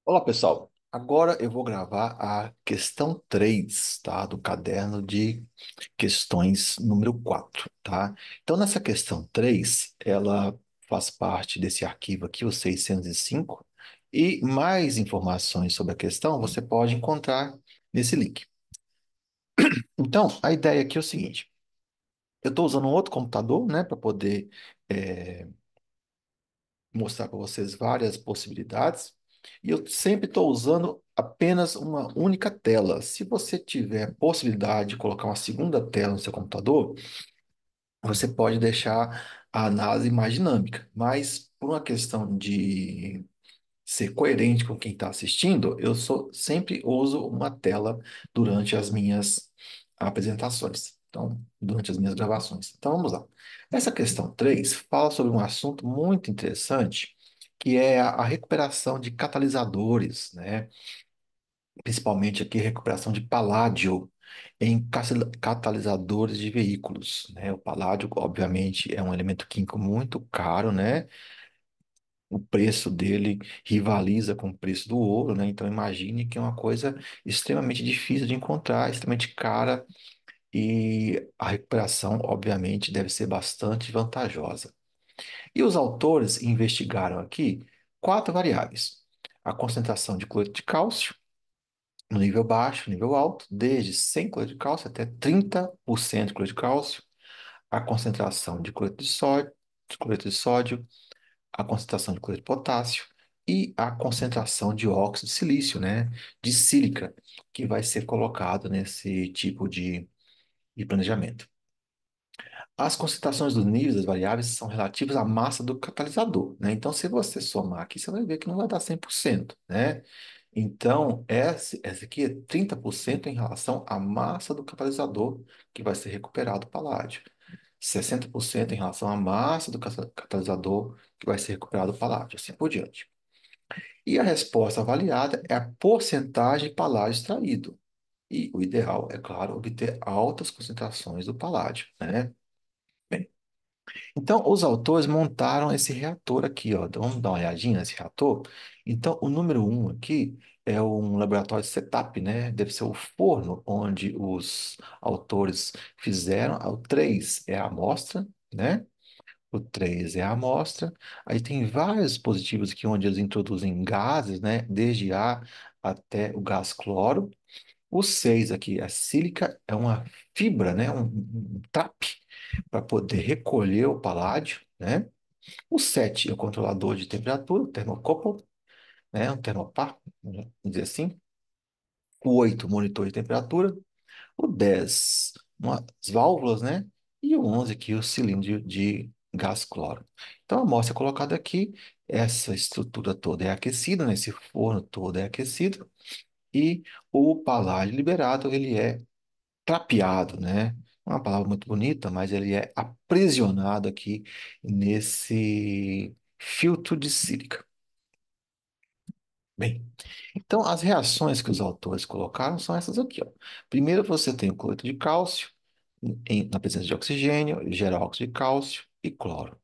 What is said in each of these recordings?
Olá, pessoal. Agora eu vou gravar a questão 3, tá? Do caderno de questões número 4, tá? Então, nessa questão 3, ela faz parte desse arquivo aqui, o 605, e mais informações sobre a questão você pode encontrar nesse link. Então, a ideia aqui é o seguinte: eu estou usando um outro computador, né, para poder eh, mostrar para vocês várias possibilidades. E eu sempre estou usando apenas uma única tela. Se você tiver possibilidade de colocar uma segunda tela no seu computador, você pode deixar a análise mais dinâmica. Mas por uma questão de ser coerente com quem está assistindo, sempre uso uma tela durante as minhas apresentações. Então, durante as minhas gravações. Então, vamos lá. Essa questão 3 fala sobre um assunto muito interessante, que é a recuperação de catalisadores, né? Principalmente aqui, recuperação de paládio em catalisadores de veículos, né? O paládio, obviamente, é um elemento químico muito caro, né? O preço dele rivaliza com o preço do ouro, né? Então imagine que é uma coisa extremamente difícil de encontrar, extremamente cara e a recuperação, obviamente, deve ser bastante vantajosa. E os autores investigaram aqui quatro variáveis: a concentração de cloreto de cálcio no nível baixo, nível alto, desde 100 cloreto de cálcio até 30% de cloreto de cálcio, a concentração de cloreto de sódio, a concentração de cloreto de potássio e a concentração de óxido de silício, né, de sílica, que vai ser colocado nesse tipo de planejamento. As concentrações dos níveis das variáveis são relativas à massa do catalisador, né? Então, se você somar aqui, você vai ver que não vai dar 100%, né? Então, essa aqui é 30% em relação à massa do catalisador que vai ser recuperado o paládio. 60% em relação à massa do catalisador que vai ser recuperado o paládio, assim por diante. E a resposta avaliada é a porcentagem de paládio extraído. E o ideal é, claro, obter altas concentrações do paládio, né? Bem, então, os autores montaram esse reator aqui, ó. Então, vamos dar uma olhadinha nesse reator. Então, o número um aqui é um laboratório de setup, né? Deve ser o forno onde os autores fizeram. O 3 é a amostra, né? O 3 é a amostra. Aí tem vários dispositivos aqui onde eles introduzem gases, né? Desde ar até o gás cloro. O 6 aqui, a sílica, é uma fibra, né? Um trap para poder recolher o paládio, né? O 7 é o controlador de temperatura, o termocouple, né? Um termopar, vamos dizer assim. O 8 monitor de temperatura. O 10 umas válvulas, né? E o 11 aqui, o cilindro de gás cloro. Então, a amostra é colocada aqui, essa estrutura toda é aquecida, né? Esse forno todo é aquecido. E o paládio liberado, ele é trapeado, né? Uma palavra muito bonita, mas ele é aprisionado aqui nesse filtro de sílica. Bem, então as reações que os autores colocaram são essas aqui, ó. Primeiro você tem o cloreto de cálcio na presença de oxigênio, gera óxido de cálcio e cloro.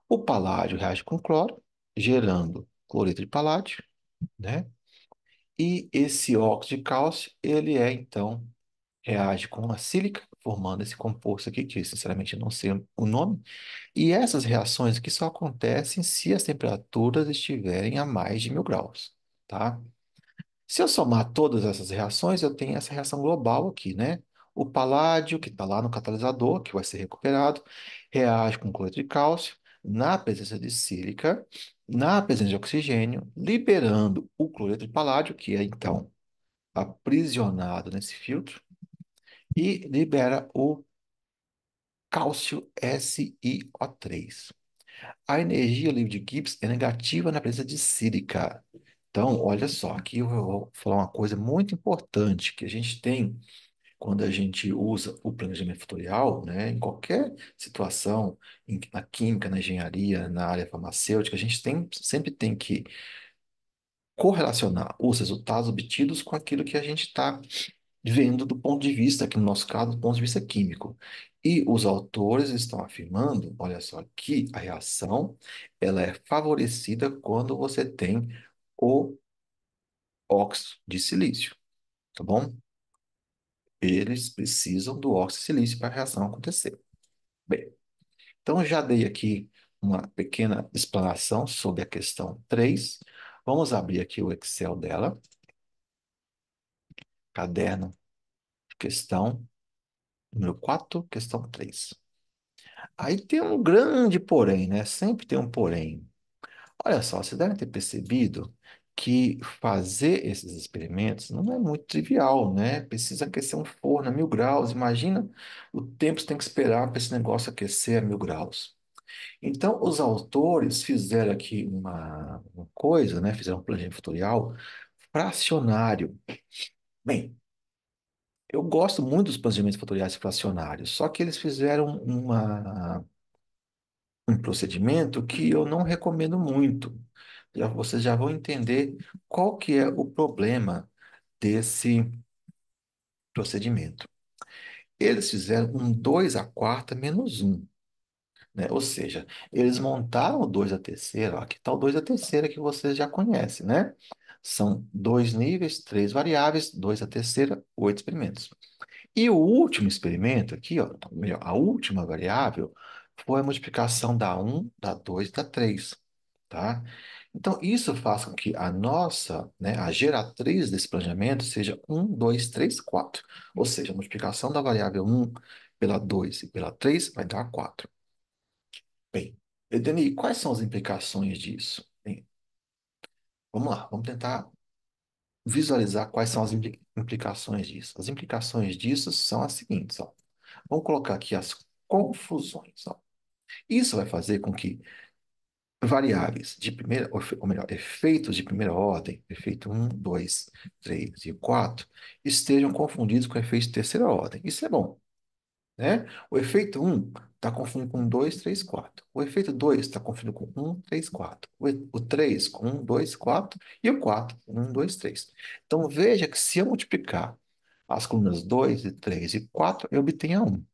O paládio reage com cloro, gerando cloreto de paládio, né? E esse óxido de cálcio, ele é então reage com a sílica, formando esse composto aqui, que sinceramente eu não sei o nome. E essas reações aqui só acontecem se as temperaturas estiverem a mais de 1000 graus, tá? Se eu somar todas essas reações, eu tenho essa reação global aqui, né? O paládio, que está lá no catalisador, que vai ser recuperado, reage com cloreto de cálcio, na presença de sílica, na presença de oxigênio, liberando o cloreto de paládio, que é então aprisionado nesse filtro, e libera o cálcio SiO3. A energia livre de Gibbs é negativa na presença de sílica. Então, olha só, aqui eu vou falar uma coisa muito importante que a gente tem quando a gente usa o planejamento fatorial, né, em qualquer situação, na química, na engenharia, na área farmacêutica, a gente sempre tem que correlacionar os resultados obtidos com aquilo que a gente está vendo do ponto de vista, aqui no nosso caso, do ponto de vista químico. E os autores estão afirmando, olha só, que a reação ela é favorecida quando você tem o óxido de silício, tá bom? Eles precisam do óxido de silício para a reação acontecer. Bem, então eu já dei aqui uma pequena explanação sobre a questão 3. Vamos abrir aqui o Excel dela, caderno de questão número 4, questão 3. Aí tem um grande porém, né? Sempre tem um porém. Olha só, você deve ter percebido que fazer esses experimentos não é muito trivial, né? Precisa aquecer um forno a 1000 graus. Imagina o tempo que você tem que esperar para esse negócio aquecer a 1000 graus. Então, os autores fizeram aqui uma coisa, né? Fizeram um planejamento fatorial fracionário. Bem, eu gosto muito dos planejamentos fatoriais fracionários, só que eles fizeram um procedimento que eu não recomendo muito. Vocês já vão entender qual que é o problema desse procedimento. Eles fizeram um 2 à quarta menos um, né? Ou seja, eles montaram o 2 à terceira, ó, aqui está o 2 à terceira que vocês já conhecem, né? São dois níveis, três variáveis, 2 à terceira, 8 experimentos. E o último experimento aqui, ó, melhor, a última variável foi a multiplicação da um, da 2 e da 3, tá? Então, isso faz com que a nossa, né, a geratriz desse planejamento seja um, 2, 3, 4. Ou seja, a multiplicação da variável um pela 2 e pela 3 vai dar 4. Bem, Edeni, quais são as implicações disso? Bem, vamos lá, vamos tentar visualizar quais são as implicações disso. As implicações disso são as seguintes, ó. Vamos colocar aqui as confusões, ó. Isso vai fazer com que variáveis de primeira, ou melhor, efeitos de primeira ordem, efeito um, 2, 3 e 4, estejam confundidos com efeitos de terceira ordem. Isso é bom, né? O efeito um está confundindo com 2, 3, 4. O efeito 2 está confundindo com um, 3, 4. O 3 com um, 2, 4. E o 4 com um, 2, 3. Então veja que se eu multiplicar as colunas 2 e 3 e 4, eu obtenho um,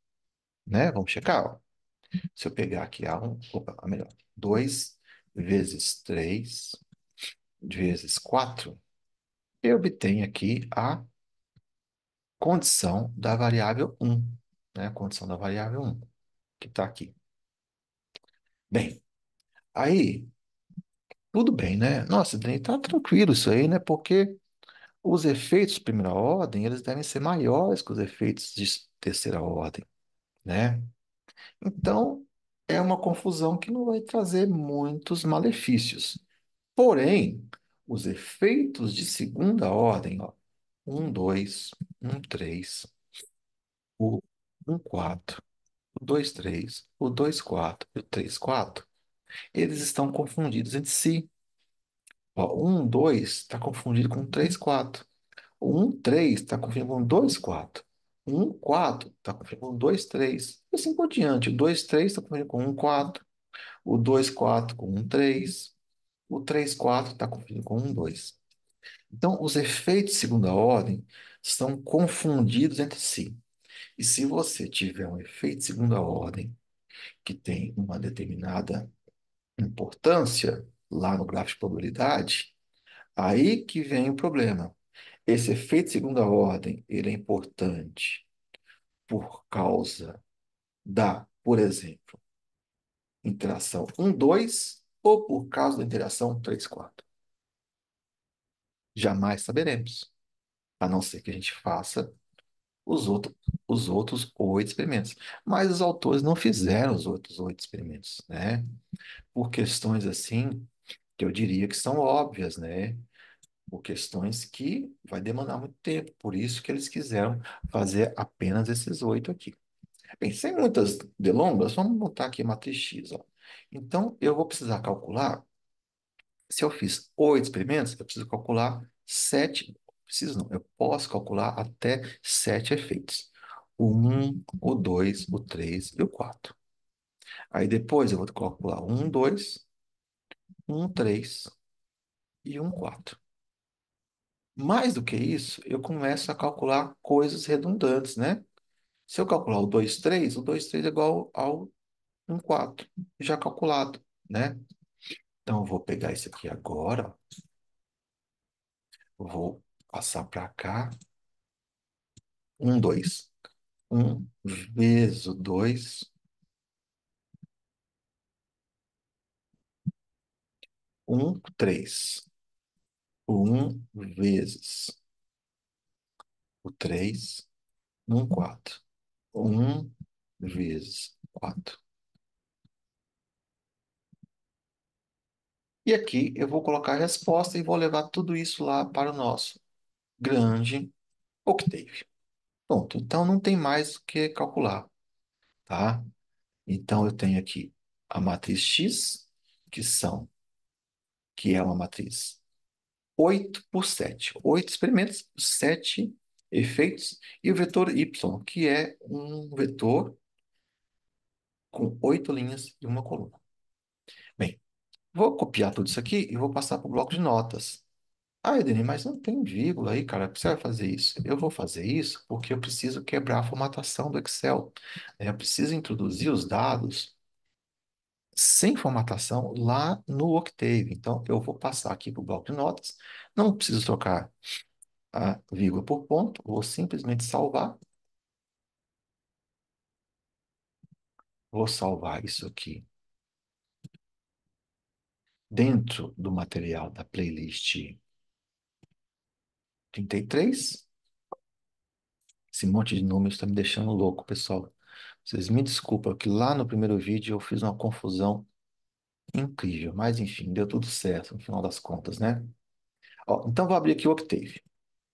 né? Vamos checar, ó. Se eu pegar aqui A1, opa, melhor, 2 vezes 3 vezes 4, eu obtenho aqui a condição da variável um, né? A condição da variável um que está aqui. Bem, aí, tudo bem, né? Nossa, Dani, tá tranquilo isso aí, né? Porque os efeitos de primeira ordem, eles devem ser maiores que os efeitos de terceira ordem, né? Então, é uma confusão que não vai trazer muitos malefícios. Porém, os efeitos de segunda ordem, ó, 1, 2, 1, 3, o 1, 4, o 2, 3, o 2, 4 e o 3, 4, eles estão confundidos entre si. Ó, 1, 2 está confundido com 3, 4. O 1, 3 está confundido com 2, 4. O 1, 4 está confundido com 2, 3. E assim por diante. O 2, 3 está confundido com 1, 4. O 2, 4 com 1, 3. O 3, 4 está confundido com 1, 2. Então, os efeitos de segunda ordem são confundidos entre si. E se você tiver um efeito de segunda ordem que tem uma determinada importância lá no gráfico de probabilidade, aí que vem o problema. Esse efeito de segunda ordem, ele é importante por causa da, por exemplo, interação 1, 2 ou por causa da interação 3, 4. Jamais saberemos, a não ser que a gente faça os outros, os outros 8 experimentos. Mas os autores não fizeram os outros 8 experimentos, né? Por questões assim, que eu diria que são óbvias, né? Por questões que vai demandar muito tempo. Por isso que eles quiseram fazer apenas esses 8 aqui. Bem, sem muitas delongas, vamos montar aqui a matriz X, ó. Então, eu vou precisar calcular, se eu fiz 8 experimentos, eu preciso calcular 7, preciso não, eu posso calcular até 7 efeitos. O 1, o 2, o 3 e o 4. Aí depois eu vou calcular um, 2, um, 3 e um, 4. Mais do que isso, eu começo a calcular coisas redundantes, né? Se eu calcular o 2, 3 é igual ao 1, 4, já calculado, né? Então, eu vou pegar isso aqui agora, ó. Vou passar para cá. 1, 2. 1 vezes o 2. 3. 1 vezes o 3. 4. 1 vezes 4. E aqui eu vou colocar a resposta e vou levar tudo isso lá para o nosso grande octave. Pronto, então não tem mais o que calcular, tá? Então eu tenho aqui a matriz X, que são, que é uma matriz 8 por 7, 8 experimentos, 7 efeitos, e o vetor Y, que é um vetor com 8 linhas e uma coluna. Bem, vou copiar tudo isso aqui e vou passar para o bloco de notas. Ah, Ednei, mas não tem vírgula aí, cara. Por que você vai fazer isso? Eu vou fazer isso porque eu preciso quebrar a formatação do Excel. Eu preciso introduzir os dados sem formatação lá no Octave. Então, eu vou passar aqui para o bloco de notas. Não preciso trocar a vírgula por ponto. Vou simplesmente salvar. Vou salvar isso aqui dentro do material da playlist 33. Esse monte de números está me deixando louco, pessoal. Vocês me desculpam que lá no primeiro vídeo eu fiz uma confusão incrível, mas enfim, deu tudo certo no final das contas, né? Ó, então vou abrir aqui o Octave.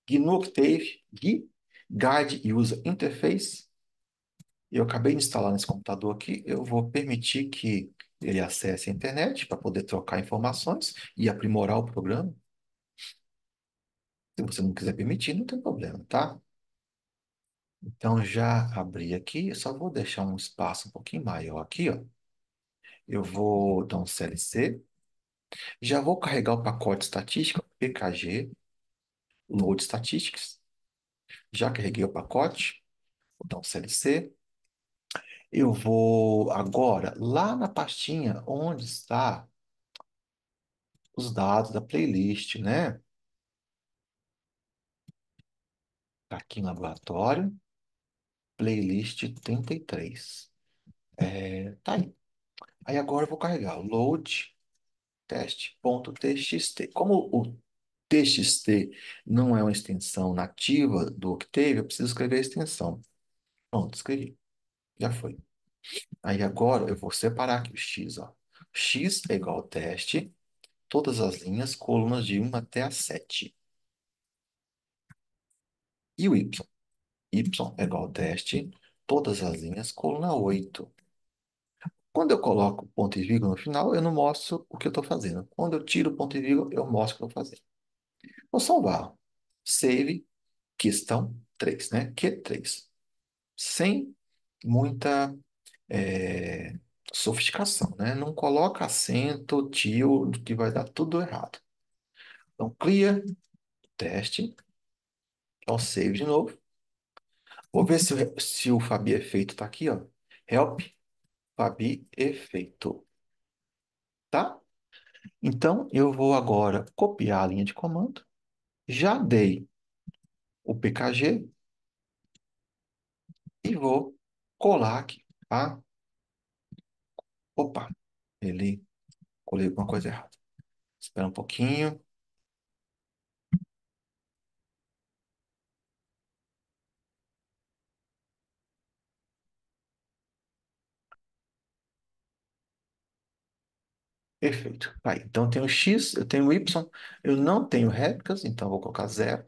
E no Octave, GUI, Guide User Interface, eu acabei de instalar nesse computador aqui, eu vou permitir que ele acesse a internet para poder trocar informações e aprimorar o programa. Se você não quiser permitir, não tem problema, tá? Então já abri aqui, eu só vou deixar um espaço um pouquinho maior aqui, ó. Eu vou dar um CLC, já vou carregar o pacote estatístico PKG, Load Statistics. Já carreguei o pacote, vou dar um CLC. Eu vou agora lá na pastinha onde está os dados da playlist, né? Tá aqui no laboratório, playlist 33. Tá aí. Aí agora eu vou carregar o load teste.txt. Como o txt não é uma extensão nativa do Octave, eu preciso escrever a extensão. Pronto, escrevi. Já foi. Aí agora eu vou separar aqui o x, ó. X é igual ao teste, todas as linhas, colunas de 1 até a 7. E o y? Y é igual ao teste, todas as linhas, coluna 8. Quando eu coloco ponto e vírgula no final, eu não mostro o que eu estou fazendo. Quando eu tiro o ponto e vírgula, eu mostro o que eu estou fazendo. Vou salvar. Save, questão 3, né? Q3. Sem muita é, sofisticação, né? Não coloca acento, tio, que vai dar tudo errado. Então, clear, teste, então save de novo. Vou ver se o Fabi Efeito está aqui, ó. Help, Fabi Efeito, tá? Então, eu vou agora copiar a linha de comando. Já dei o PKG e vou colar aqui, tá? Opa, ele colei alguma coisa errada. Espera um pouquinho. Perfeito. Aí, então, eu tenho X, eu tenho Y, eu não tenho réplicas, então eu vou colocar zero.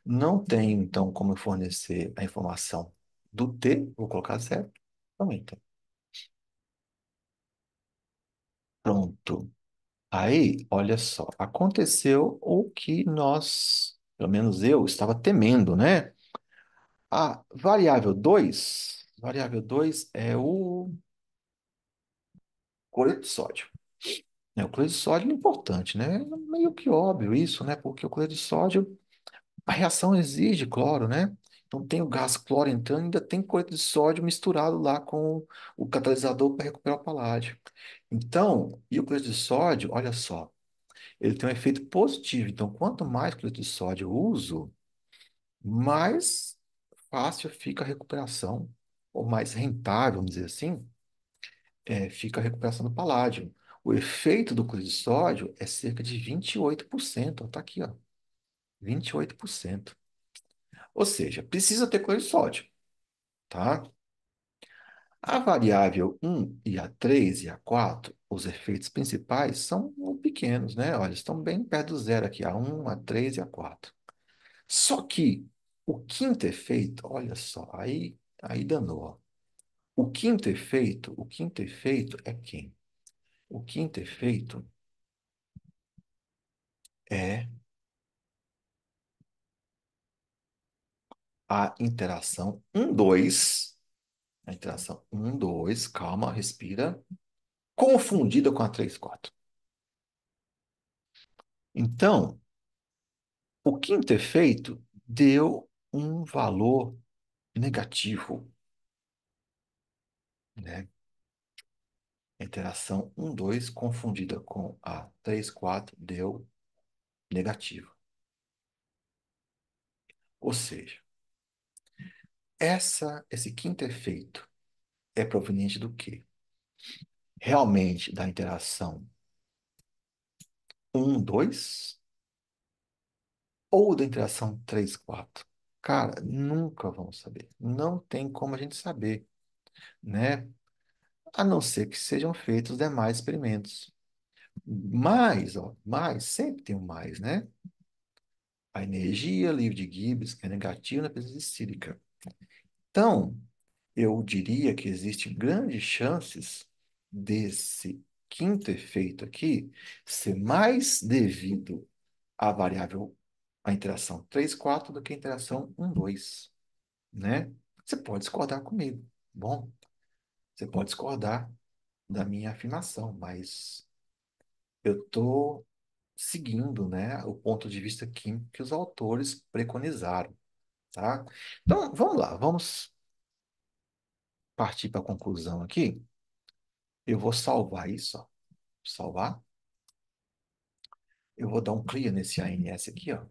Não tenho, então, como fornecer a informação do T, vou colocar zero. Também tem. Pronto. Aí, olha só, aconteceu o que nós, pelo menos eu, estava temendo, né? A variável 2 é o cloreto de sódio. O cloreto de sódio é importante, né? É meio que óbvio isso, né? Porque o cloreto de sódio, a reação exige cloro, né? Então tem o gás cloro entrando, ainda tem cloreto de sódio misturado lá com o catalisador para recuperar o paládio. Então, e o cloreto de sódio, olha só, ele tem um efeito positivo. Então, quanto mais cloreto de sódio eu uso, mais fácil fica a recuperação, ou mais rentável, vamos dizer assim, fica a recuperação do paládio. O efeito do cloreto de sódio é cerca de 28%. Está aqui, ó, 28%. Ou seja, precisa ter cloreto de sódio, tá? A variável um e a 3 e a 4, os efeitos principais são muito pequenos, né? Olha, estão bem perto do zero aqui, a um, a 3 e a 4. Só que o quinto efeito, olha só, aí danou, ó. O quinto efeito é quem? O quinto efeito é a interação um dois. A interação um dois, calma, respira, confundida com a 3 4. Então, o quinto efeito deu um valor negativo, né? A interação um dois confundida com a 3 4 deu negativo. Ou seja, esse quinto efeito é proveniente do quê? Realmente da interação um 2 ou da interação 3 4? Cara, nunca vamos saber. Não tem como a gente saber, né? A não ser que sejam feitos demais experimentos. Mas, sempre tem um mais, né? A energia livre de Gibbs é negativa na presença de sílica. Então, eu diria que existem grandes chances desse quinto efeito aqui ser mais devido à variável, à interação 3 4 do que a interação um 2, né? Você pode discordar comigo. Bom, você pode discordar da minha afirmação, mas eu estou seguindo, né, o ponto de vista químico que os autores preconizaram, tá? Então, vamos lá, vamos partir para a conclusão aqui. Eu vou salvar isso, ó. Salvar. Eu vou dar um clear nesse ANS aqui, ó.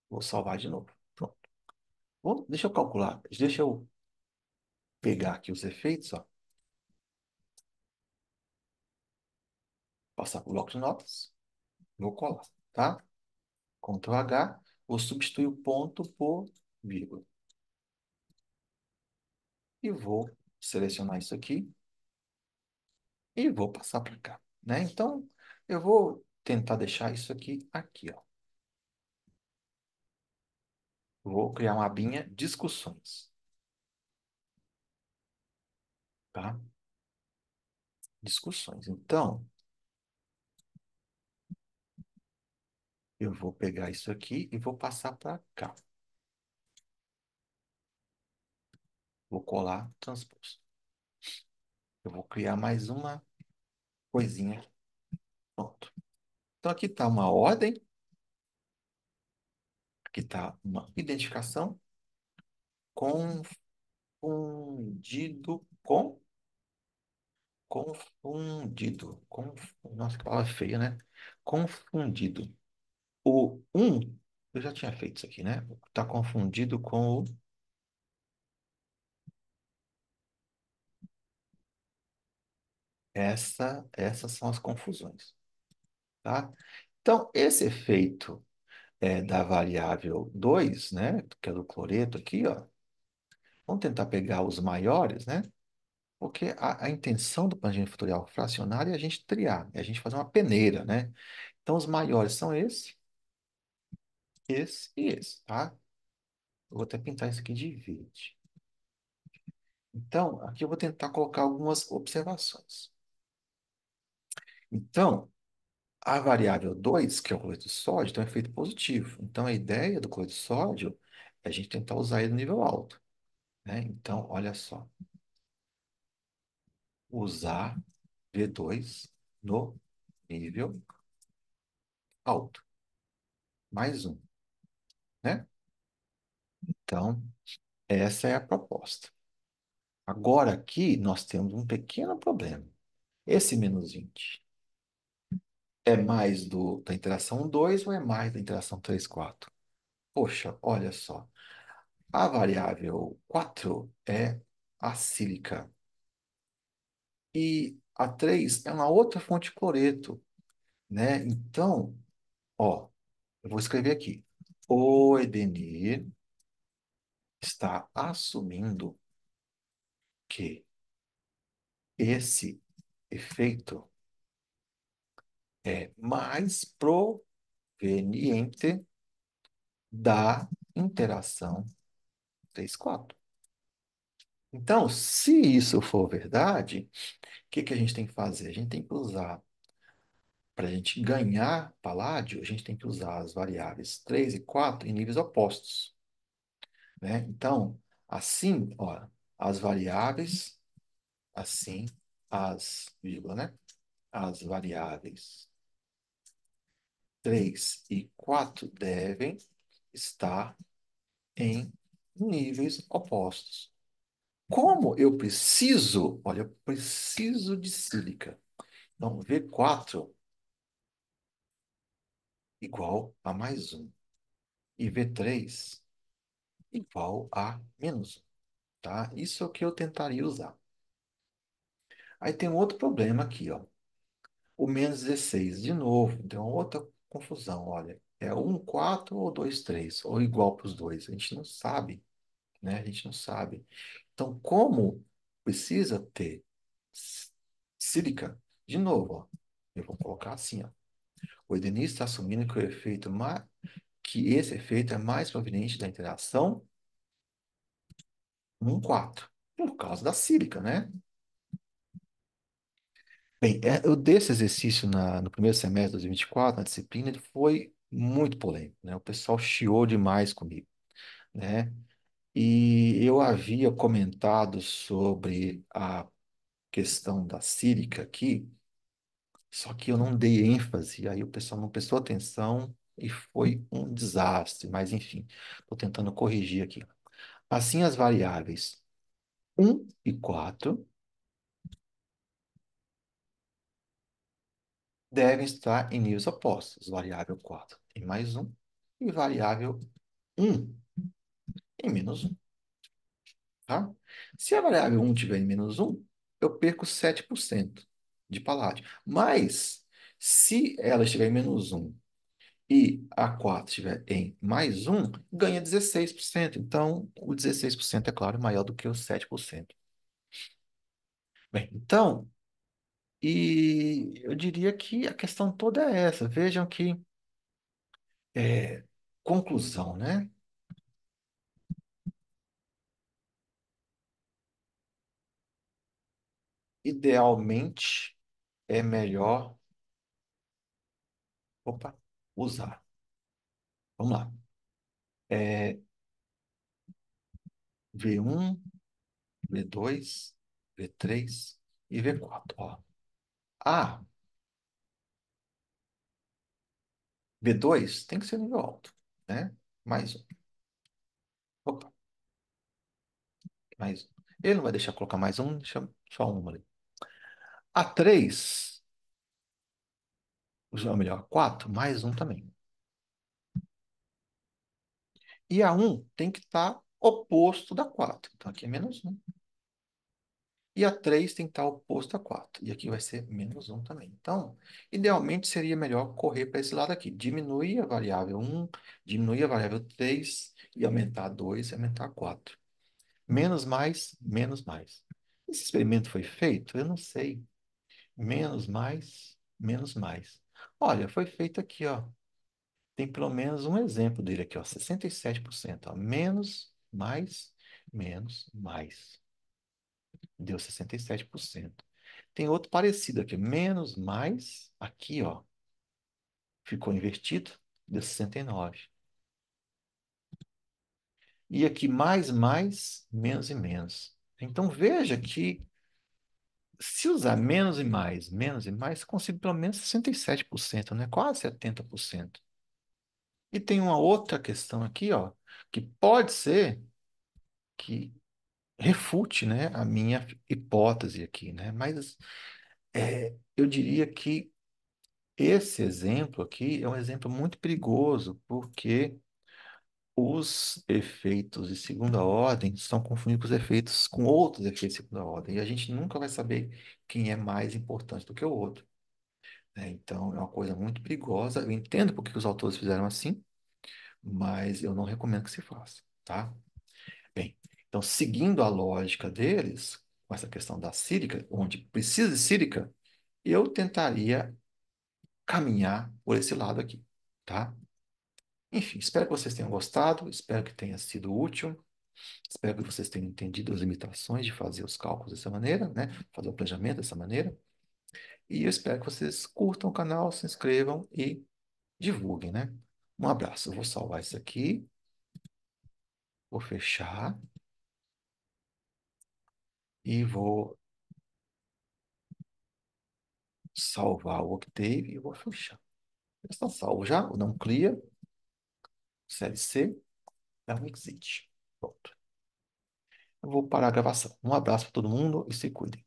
Vou salvar de novo. Pronto. Deixa eu calcular, deixa eu pegar aqui os efeitos, ó. Passar para o bloco de notas. Vou colar, tá? Ctrl H. Vou substituir o ponto por vírgula. E vou selecionar isso aqui e vou passar para cá, né? Então, eu vou tentar deixar isso aqui, ó. Vou criar uma abinha discussões, tá? Discussões. Então, eu vou pegar isso aqui e vou passar para cá. Vou colar transposto. Eu vou criar mais uma coisinha. Pronto. Então, aqui está uma ordem, aqui está uma identificação confundido com confundido. Nossa, que palavra feia, né? Confundido. O um, eu já tinha feito isso aqui, né? Está confundido com o. Essas são as confusões, tá? Então, esse efeito da variável 2, né? Que é do cloreto aqui, ó. Vamos tentar pegar os maiores, né? Porque a intenção do planejamento fatorial fracionário é a gente triar, é a gente fazer uma peneira, né? Então, os maiores são esse e esse, tá? Eu vou até pintar isso aqui de verde. Então, aqui eu vou tentar colocar algumas observações. Então, a variável 2, que é o cloreto de sódio, tem um efeito positivo. Então, a ideia do cloreto de sódio é a gente tentar usar ele no nível alto, né? Então, olha só. Usar V2 no nível alto. Mais um, né? Então, essa é a proposta. Agora, aqui, nós temos um pequeno problema. Esse menos 20. É mais da interação 2 ou é mais da interação 3 4? Poxa, olha só. A variável 4 é a sílica. E a 3 é uma outra fonte de cloreto, né? Então, ó, eu vou escrever aqui. O Edenir está assumindo que esse efeito é mais proveniente da interação 3 4. Então, se isso for verdade, o que que a gente tem que fazer? A gente tem que usar, para a gente ganhar paládio, a gente tem que usar as variáveis 3 e 4 em níveis opostos, né? Então, assim, ó, as variáveis, assim, vírgula, né? As variáveis 3 e 4 devem estar em níveis opostos. Como eu preciso, olha, eu preciso de sílica. Então, V4 igual a mais um. E V3 igual a menos um. Tá? Isso é o que eu tentaria usar. Aí tem um outro problema aqui, ó. O menos 16 de novo, tem uma outra confusão, olha. É um 4 ou 2 3 ou igual para os dois. A gente não sabe, né? A gente não sabe. Então, como precisa ter sílica, de novo, ó, eu vou colocar assim, ó. O Edenir está assumindo que que esse efeito é mais proveniente da interação 1 4 por causa da sílica, né? Bem, eu dei esse exercício no primeiro semestre de 2024, na disciplina, ele foi muito polêmico, né? O pessoal chiou demais comigo, né? E eu havia comentado sobre a questão da sílica aqui, só que eu não dei ênfase, aí o pessoal não prestou atenção e foi um desastre, mas enfim, estou tentando corrigir aqui. Assim, as variáveis um e 4 devem estar em níveis opostos. Variável 4 em mais um e variável um em menos um, tá? Se a variável um tiver em menos um, eu perco 7% de paládio. Mas, se ela estiver em menos um e a 4 estiver em mais um, ganha 16%. Então, o 16% é claro maior do que o 7%. Bem, então, eu diria que a questão toda é essa. Vejam que, é, conclusão, né? Idealmente, é melhor, opa, usar. Vamos lá. É, V1, V2, V3 e V4. Ó. A, V2 tem que ser nível alto, né? Mais um. Opa, mais um. Ele não vai deixar colocar mais um, deixa só um ali. A 3, ou melhor, 4, mais um também. E a um tem que estar oposto da 4. Então aqui é menos um. E a 3 tem que estar oposto a 4. E aqui vai ser menos um também. Então, idealmente seria melhor correr para esse lado aqui. Diminuir a variável um, diminuir a variável 3 e aumentar 2 e aumentar 4. Menos mais, menos mais. Esse experimento foi feito? Eu não sei. Menos mais, menos mais. Olha, foi feito aqui, ó. Tem pelo menos um exemplo dele aqui, ó. 67%. Ó. Menos, mais, menos, mais. Deu 67%. Tem outro parecido aqui, menos, mais, aqui, ó, ficou invertido, deu 69. E aqui, mais, menos e menos. Então, veja que se usar menos e mais, consigo pelo menos 67%, né? Quase 70%. E tem uma outra questão aqui, ó, que pode ser que refute, né, a minha hipótese aqui, né? Mas eu diria que esse exemplo aqui é um exemplo muito perigoso, porque os efeitos de segunda ordem estão confundidos com os efeitos com outros efeitos de segunda ordem, e a gente nunca vai saber quem é mais importante do que o outro, né? Então, é uma coisa muito perigosa. Eu entendo por que os autores fizeram assim, mas eu não recomendo que se faça, tá? Bem, então, seguindo a lógica deles, com essa questão da sílica, onde precisa de sílica, eu tentaria caminhar por esse lado aqui, tá? Enfim, espero que vocês tenham gostado, espero que tenha sido útil, espero que vocês tenham entendido as limitações de fazer os cálculos dessa maneira, né? Fazer o planejamento dessa maneira. E eu espero que vocês curtam o canal, se inscrevam e divulguem, né? Um abraço. Eu vou salvar isso aqui, vou fechar e vou salvar o Octave e vou fechar. Está salvo já, o não clear, série C, é um exit. Pronto. Eu vou parar a gravação. Um abraço para todo mundo e se cuidem.